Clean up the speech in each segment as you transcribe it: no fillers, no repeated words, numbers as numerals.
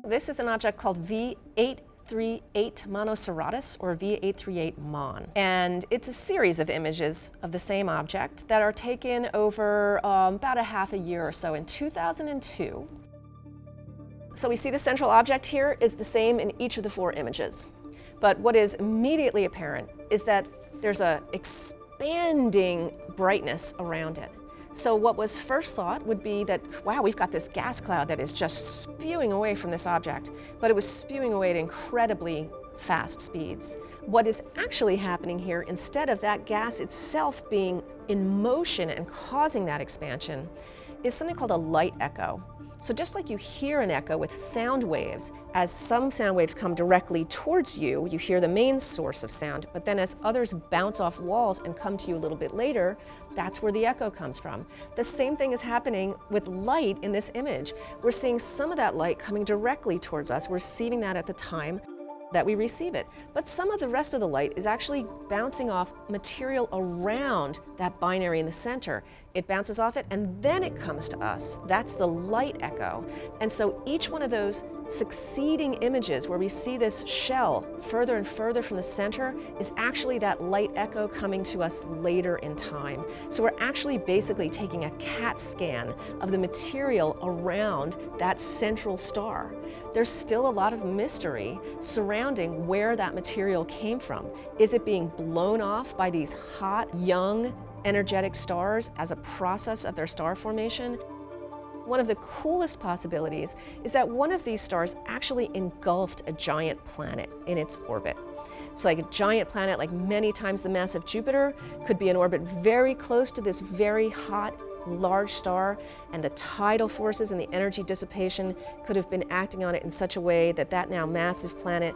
This is an object called V838 Monocerotis, or V838 Mon. And it's a series of images of the same object that are taken over about a half a year or so in 2002. So we see the central object here is the same in each of the 4 images. But what is immediately apparent is that there's an expanding brightness around it. So what was first thought would be that, wow, we've got this gas cloud that is just spewing away from this object, but it was spewing away at incredibly fast speeds. What is actually happening here, instead of that gas itself being in motion and causing that expansion, is something called a light echo. So just like you hear an echo with sound waves, as some sound waves come directly towards you, you hear the main source of sound, but then as others bounce off walls and come to you a little bit later, that's where the echo comes from. The same thing is happening with light in this image. We're seeing some of that light coming directly towards us. We're receiving that at the time that we receive it. But some of the rest of the light is actually bouncing off material around that binary in the center. It bounces off it and then it comes to us. That's the light echo. And so each one of those succeeding images where we see this shell further and further from the center is actually that light echo coming to us later in time. So we're actually basically taking a CAT scan of the material around that central star. There's still a lot of mystery surrounding where that material came from. Is it being blown off by these hot, young, energetic stars as a process of their star formation? One of the coolest possibilities is that one of these stars actually engulfed a giant planet in its orbit. So like a giant planet, like many times the mass of Jupiter, could be in orbit very close to this very hot, large star, and the tidal forces and the energy dissipation could have been acting on it in such a way that that now massive planet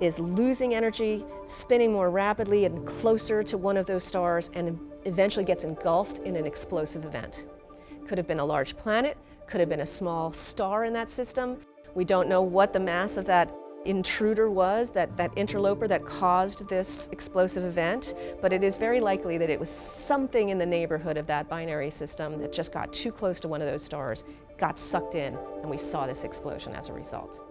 is losing energy, spinning more rapidly and closer to one of those stars, and eventually gets engulfed in an explosive event. Could have been a large planet, could have been a small star in that system. We don't know what the mass of that intruder was, that interloper that caused this explosive event, but it is very likely that it was something in the neighborhood of that binary system that just got too close to one of those stars, got sucked in, and we saw this explosion as a result.